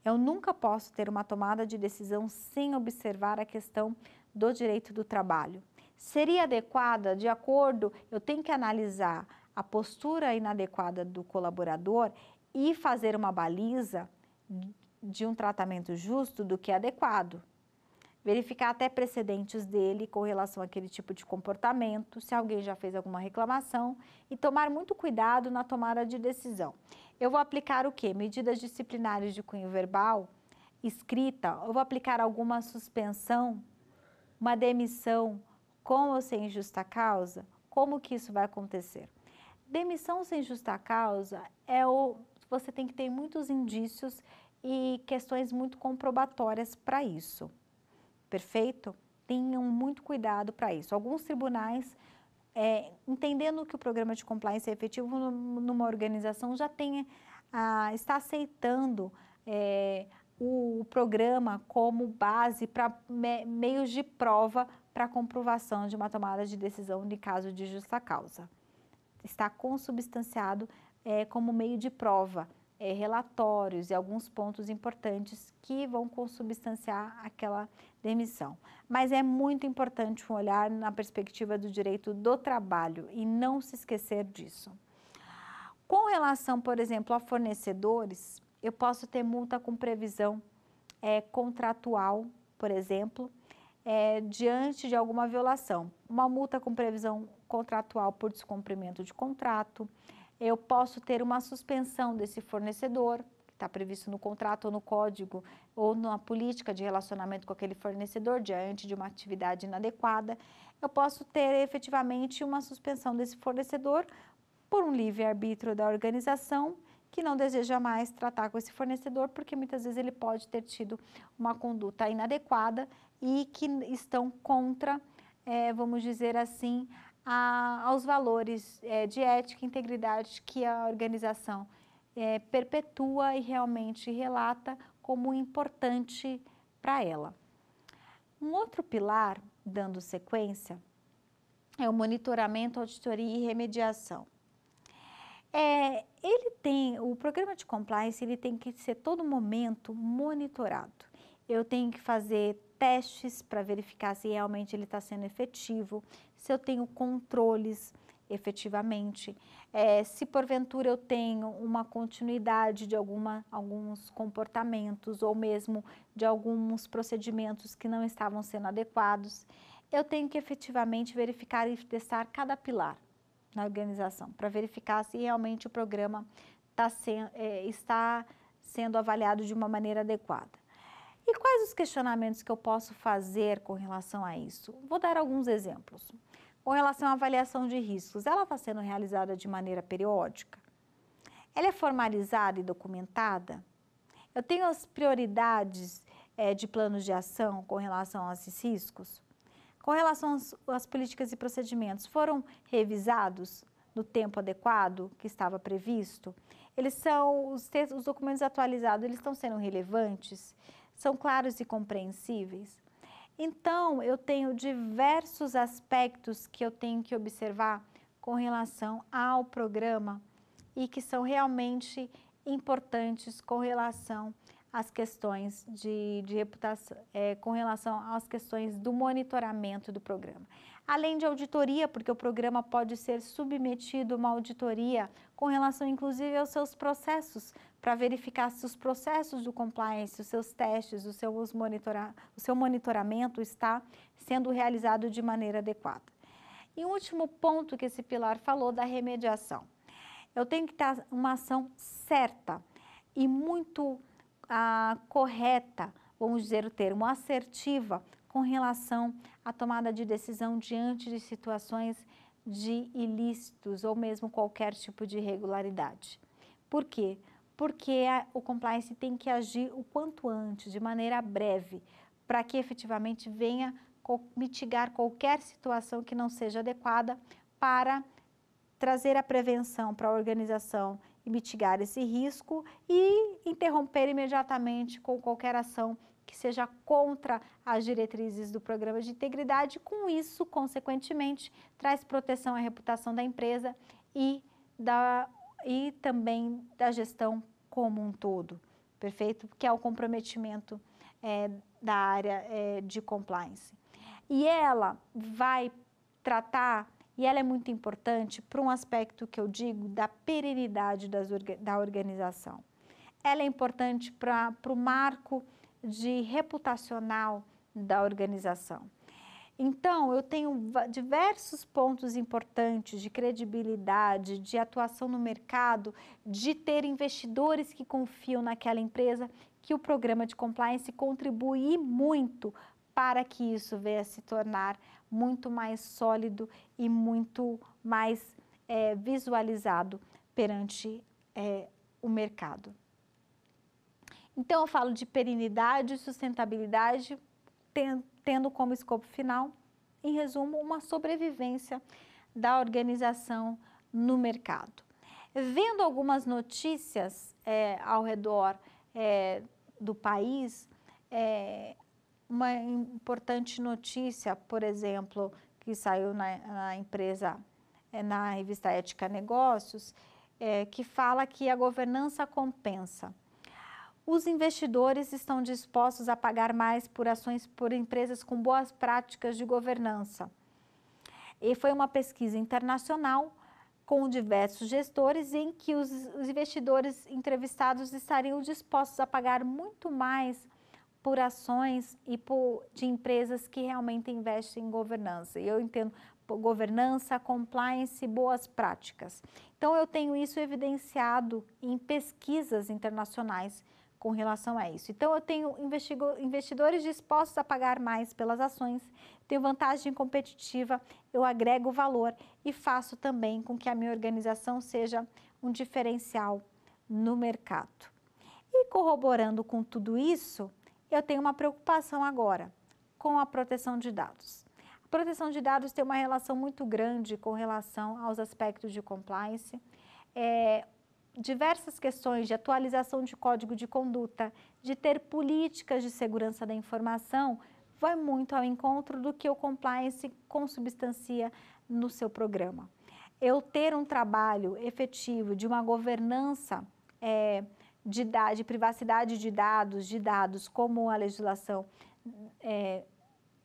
Eu nunca posso ter uma tomada de decisão sem observar a questão do direito do trabalho. Seria adequada, de acordo, eu tenho que analisar a postura inadequada do colaborador e fazer uma baliza de um tratamento justo do que é adequado. Verificar até precedentes dele com relação àquele tipo de comportamento, se alguém já fez alguma reclamação e tomar muito cuidado na tomada de decisão. Eu vou aplicar o quê? Medidas disciplinares de cunho verbal, escrita, eu vou aplicar alguma suspensão, uma demissão com ou sem justa causa? Como que isso vai acontecer? Demissão sem justa causa você tem que ter muitos indícios e questões muito comprobatórias para isso, perfeito? Tenham muito cuidado para isso. Alguns tribunais, entendendo que o programa de compliance é efetivo numa organização, já está aceitando o programa como base para meios de prova para comprovação de uma tomada de decisão de caso de justa causa. Está consubstanciado como meio de prova, relatórios e alguns pontos importantes que vão consubstanciar aquela demissão. Mas é muito importante um olhar na perspectiva do direito do trabalho e não se esquecer disso. Com relação, por exemplo, a fornecedores, eu posso ter multa com previsão contratual, por exemplo, diante de alguma violação. Uma multa com previsão contratual por descumprimento de contrato, eu posso ter uma suspensão desse fornecedor, que está previsto no contrato ou no código, ou na política de relacionamento com aquele fornecedor, diante de uma atividade inadequada. Eu posso ter efetivamente uma suspensão desse fornecedor por um livre-arbítrio da organização, que não deseja mais tratar com esse fornecedor, porque muitas vezes ele pode ter tido uma conduta inadequada e que estão contra, vamos dizer assim, aos valores de ética e integridade que a organização perpetua e realmente relata como importante para ela. Um outro pilar, dando sequência, é o monitoramento, auditoria e remediação. O programa de compliance, ele tem que ser todo momento monitorado. Eu tenho que fazer testes para verificar se realmente ele está sendo efetivo, se eu tenho controles efetivamente, se porventura eu tenho uma continuidade de alguns comportamentos ou mesmo de alguns procedimentos que não estavam sendo adequados. Eu tenho que efetivamente verificar e testar cada pilar na organização, para verificar se realmente o programa está sendo avaliado de uma maneira adequada. E quais os questionamentos que eu posso fazer com relação a isso? Vou dar alguns exemplos. Com relação à avaliação de riscos, ela está sendo realizada de maneira periódica? Ela é formalizada e documentada? Eu tenho as prioridades de planos de ação com relação a esses riscos? Com relação às políticas e procedimentos, foram revisados no tempo adequado que estava previsto? Os documentos atualizados, eles estão sendo relevantes? São claros e compreensíveis? Então, eu tenho diversos aspectos que eu tenho que observar com relação ao programa e que são realmente importantes com relação às questões de reputação, com relação às questões do monitoramento do programa. Além de auditoria, porque o programa pode ser submetido a uma auditoria com relação, inclusive, aos seus processos, para verificar se os processos do compliance, os seus testes, o seu monitoramento está sendo realizado de maneira adequada. E um último ponto que esse pilar falou da remediação. Eu tenho que ter uma ação certa e muito correta, vamos dizer o termo, assertiva, com relação à tomada de decisão diante de situações de ilícitos ou mesmo qualquer tipo de irregularidade. Por quê? Porque o compliance tem que agir o quanto antes, de maneira breve, para que efetivamente venha mitigar qualquer situação que não seja adequada para trazer a prevenção para a organização e mitigar esse risco e interromper imediatamente com qualquer ação que seja contra as diretrizes do programa de integridade. Com isso, consequentemente, traz proteção à reputação da empresa e também da gestão como um todo, perfeito? Que é o comprometimento da área de compliance. E ela vai tratar, e ela é muito importante para um aspecto que eu digo da perenidade da organização. Ela é importante para o marco reputacional da organização. Então, eu tenho diversos pontos importantes de credibilidade, de atuação no mercado, de ter investidores que confiam naquela empresa, que o programa de compliance contribui muito para que isso venha a se tornar muito mais sólido e muito mais visualizado perante o mercado. Então, eu falo de perenidade e sustentabilidade, tendo como escopo final, em resumo, uma sobrevivência da organização no mercado. Vendo algumas notícias ao redor do país, uma importante notícia, por exemplo, que saiu na empresa, na revista Ética Negócios, que fala que a governança compensa. Os investidores estão dispostos a pagar mais por ações por empresas com boas práticas de governança. E foi uma pesquisa internacional com diversos gestores em que os investidores entrevistados estariam dispostos a pagar muito mais por ações e de empresas que realmente investem em governança. E eu entendo governança, compliance, boas práticas. Então, eu tenho isso evidenciado em pesquisas internacionais com relação a isso. Então, eu tenho investidores dispostos a pagar mais pelas ações, tenho vantagem competitiva, eu agrego valor e faço também com que a minha organização seja um diferencial no mercado. E corroborando com tudo isso, eu tenho uma preocupação agora com a proteção de dados. A proteção de dados tem uma relação muito grande com relação aos aspectos de compliance, diversas questões de atualização de código de conduta, de ter políticas de segurança da informação, vai muito ao encontro do que o compliance consubstancia no seu programa. Eu ter um trabalho efetivo de uma governança de privacidade de dados, como a legislação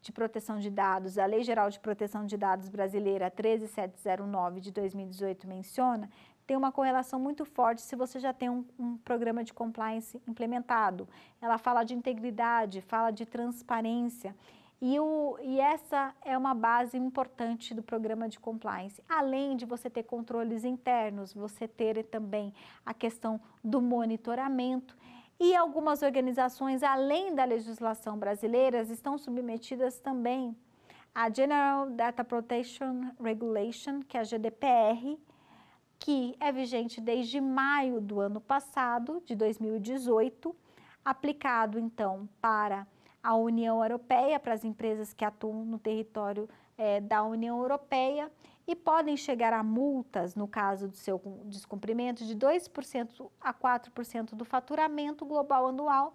de proteção de dados, a Lei Geral de Proteção de Dados brasileira 13709 de 2018 menciona, tem uma correlação muito forte se você já tem um programa de compliance implementado. Ela fala de integridade, fala de transparência e essa é uma base importante do programa de compliance. Além de você ter controles internos, você ter também a questão do monitoramento e algumas organizações, além da legislação brasileira, estão submetidas também à General Data Protection Regulation, que é a GDPR, que é vigente desde maio do ano passado, de 2018, aplicado então para a União Europeia, para as empresas que atuam no território da União Europeia e podem chegar a multas, no caso do seu descumprimento, de 2% a 4% do faturamento global anual,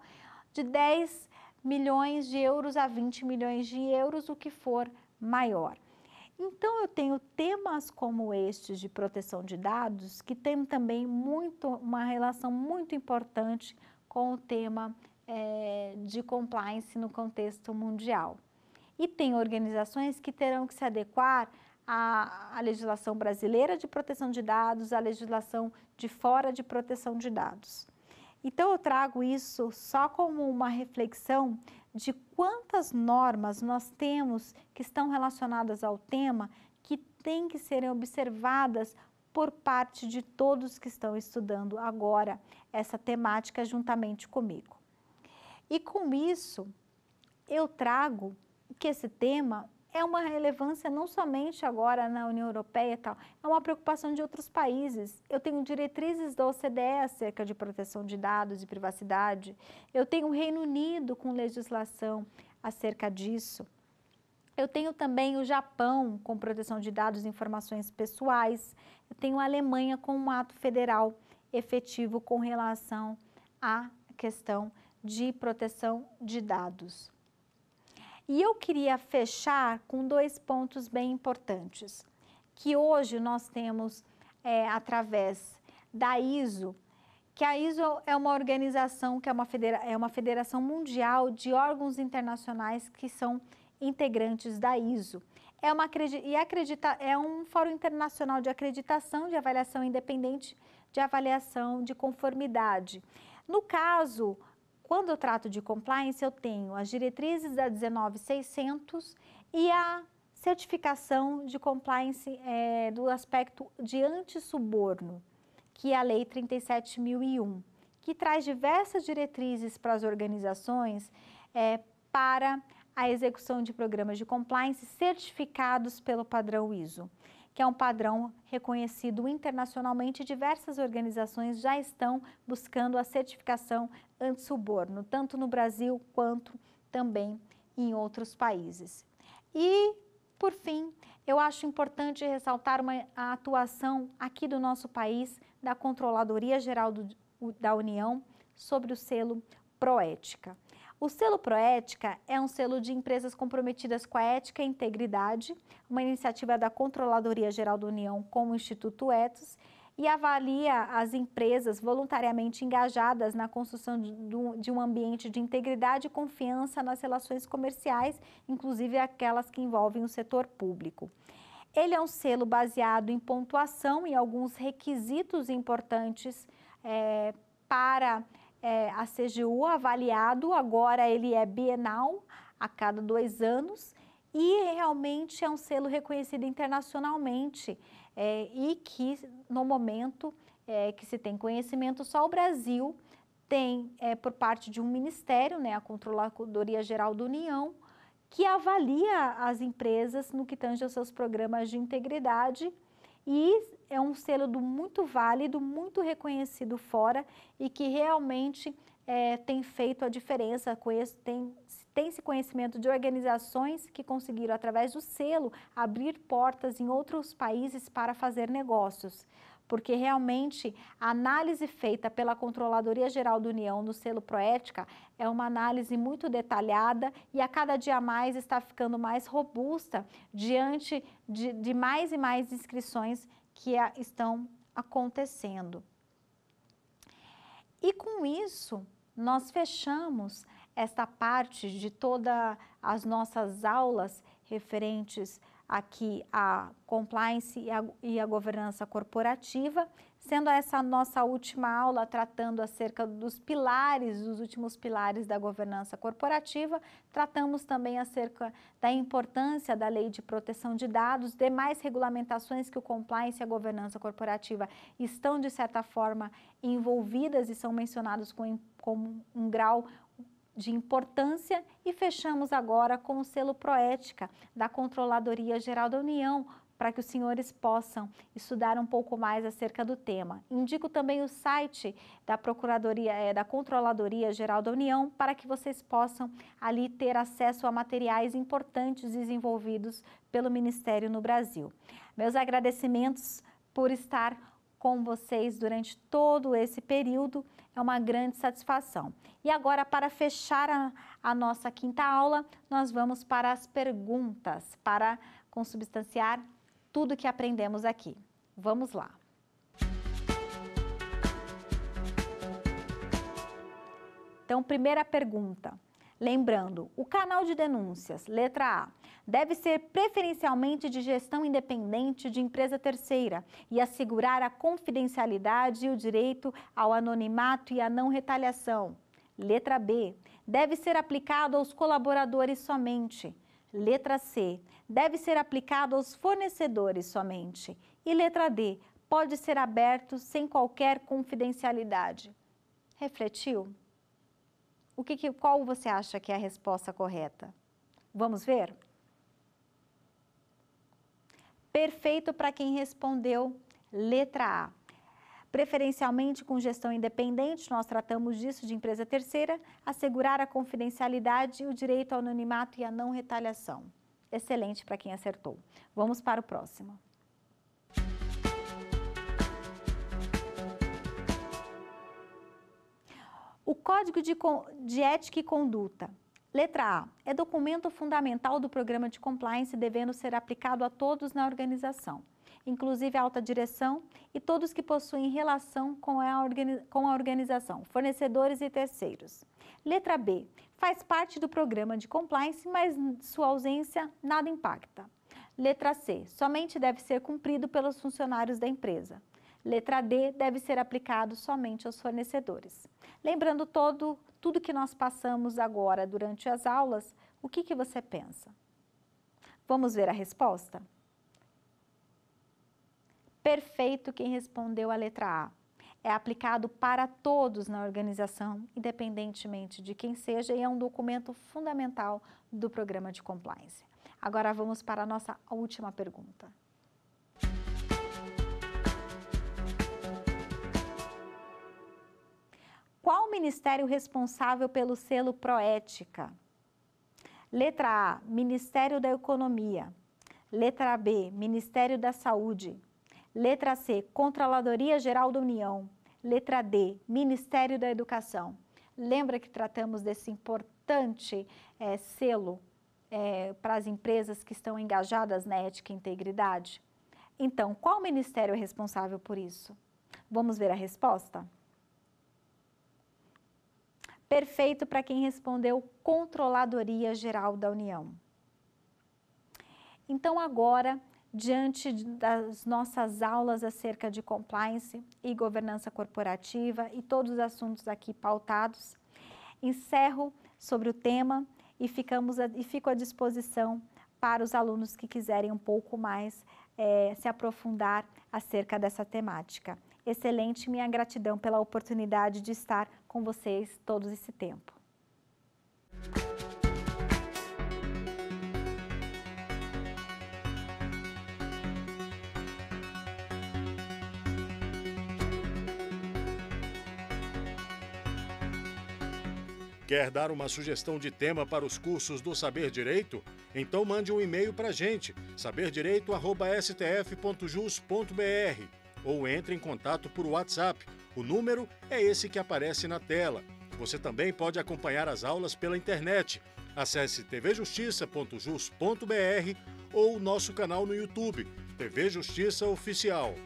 de 10 milhões de euros a 20 milhões de euros, o que for maior. Então, eu tenho temas como estes de proteção de dados que tem também uma relação muito importante com o tema de compliance no contexto mundial. E tem organizações que terão que se adequar à legislação brasileira de proteção de dados, à legislação de fora de proteção de dados. Então, eu trago isso só como uma reflexão de quantas normas nós temos que estão relacionadas ao tema que têm que serem observadas por parte de todos que estão estudando agora essa temática juntamente comigo. E com isso, eu trago que esse tema é uma relevância não somente agora na União Europeia e tal, é uma preocupação de outros países. Eu tenho diretrizes da OCDE acerca de proteção de dados e privacidade, eu tenho o Reino Unido com legislação acerca disso, eu tenho também o Japão com proteção de dados e informações pessoais, eu tenho a Alemanha com um ato federal efetivo com relação à questão de proteção de dados. E eu queria fechar com 2 pontos bem importantes, que hoje nós temos através da ISO, que a ISO é uma organização, que é uma federação mundial de órgãos internacionais que são integrantes da ISO. É um fórum internacional de acreditação, de avaliação independente, de avaliação de conformidade. No caso, quando eu trato de compliance, eu tenho as diretrizes da 19600 e a certificação de compliance do aspecto de antissuborno, que é a Lei 37001, que traz diversas diretrizes para as organizações para a execução de programas de compliance certificados pelo padrão ISO. que é um padrão reconhecido internacionalmente. Diversas organizações já estão buscando a certificação anti-suborno, tanto no Brasil quanto também em outros países. E, por fim, eu acho importante ressaltar a atuação aqui do nosso país, da Controladoria Geral da União, sobre o selo Proética. O selo Proética é um selo de empresas comprometidas com a ética e integridade, uma iniciativa da Controladoria Geral da União com o Instituto Ethos, e avalia as empresas voluntariamente engajadas na construção de um ambiente de integridade e confiança nas relações comerciais, inclusive aquelas que envolvem o setor público. Ele é um selo baseado em pontuação e alguns requisitos importantes para a CGU avaliado. Agora ele é bienal, a cada 2 anos, e realmente é um selo reconhecido internacionalmente e que, no momento que se tem conhecimento, só o Brasil tem, por parte de um ministério, a Controladoria Geral da União, que avalia as empresas no que tange aos seus programas de integridade, e é um selo muito válido, muito reconhecido fora e que realmente tem feito a diferença. Tem-se conhecimento de organizações que conseguiram, através do selo, abrir portas em outros países para fazer negócios. Porque realmente a análise feita pela Controladoria Geral da União no selo Proética é uma análise muito detalhada e a cada dia mais está ficando mais robusta diante de mais e mais inscrições que estão acontecendo. E com isso, nós fechamos esta parte de todas as nossas aulas referentes aqui a compliance e a governança corporativa, sendo essa nossa última aula tratando acerca dos pilares, dos últimos pilares da governança corporativa. Tratamos também acerca da importância da Lei de Proteção de Dados, demais regulamentações que o compliance e a governança corporativa estão, de certa forma, envolvidas e são mencionados como um grau de importância, e fechamos agora com o selo Proética da Controladoria Geral da União, para que os senhores possam estudar um pouco mais acerca do tema. Indico também o site da da Controladoria Geral da União, para que vocês possam ali ter acesso a materiais importantes desenvolvidos pelo Ministério no Brasil. Meus agradecimentos por estar com vocês durante todo esse período, é uma grande satisfação. E agora, para fechar a nossa quinta aula, nós vamos para as perguntas, para consubstanciar tudo que aprendemos aqui. Vamos lá. Então, primeira pergunta. Lembrando, o canal de denúncias, letra A, deve ser preferencialmente de gestão independente de empresa terceira e assegurar a confidencialidade e o direito ao anonimato e à não retaliação. Letra B, deve ser aplicado aos colaboradores somente. Letra C, deve ser aplicado aos fornecedores somente. E letra D, pode ser aberto sem qualquer confidencialidade. Refletiu? Qual você acha que é a resposta correta? Vamos ver? Perfeito para quem respondeu letra A. Preferencialmente com gestão independente, nós tratamos disso de empresa terceira, assegurar a confidencialidade e o direito ao anonimato e à não retaliação. Excelente para quem acertou. Vamos para o próximo. O Código de Ética e Conduta. Letra A. É documento fundamental do programa de compliance, devendo ser aplicado a todos na organização, inclusive a alta direção e todos que possuem relação com a organização, fornecedores e terceiros. Letra B. Faz parte do programa de compliance, mas sua ausência nada impacta. Letra C. Somente deve ser cumprido pelos funcionários da empresa. Letra D, deve ser aplicado somente aos fornecedores. Lembrando tudo que nós passamos agora durante as aulas, o que você pensa? Vamos ver a resposta? Perfeito quem respondeu a letra A. É aplicado para todos na organização, independentemente de quem seja, e é um documento fundamental do programa de compliance. Agora vamos para a nossa última pergunta. ministério responsável pelo selo Proética? Letra A, Ministério da Economia. Letra B, Ministério da Saúde. Letra C, Controladoria Geral da União. Letra D, Ministério da Educação. Lembra que tratamos desse importante selo para as empresas que estão engajadas na ética e integridade? Então, qual ministério é responsável por isso? Vamos ver a resposta? Perfeito para quem respondeu Controladoria Geral da União. Então, agora, diante das nossas aulas acerca de compliance e governança corporativa e todos os assuntos aqui pautados, encerro sobre o tema e fico à disposição para os alunos que quiserem um pouco mais se aprofundar acerca dessa temática. Excelente, minha gratidão pela oportunidade de estar com vocês todo esse tempo. Quer dar uma sugestão de tema para os cursos do Saber Direito? Então mande um e-mail para a gente, saberdireito@stf.jus.br, ou entre em contato por WhatsApp. O número é esse que aparece na tela. Você também pode acompanhar as aulas pela internet. Acesse tvjustiça.jus.br ou nosso canal no YouTube, TV Justiça Oficial.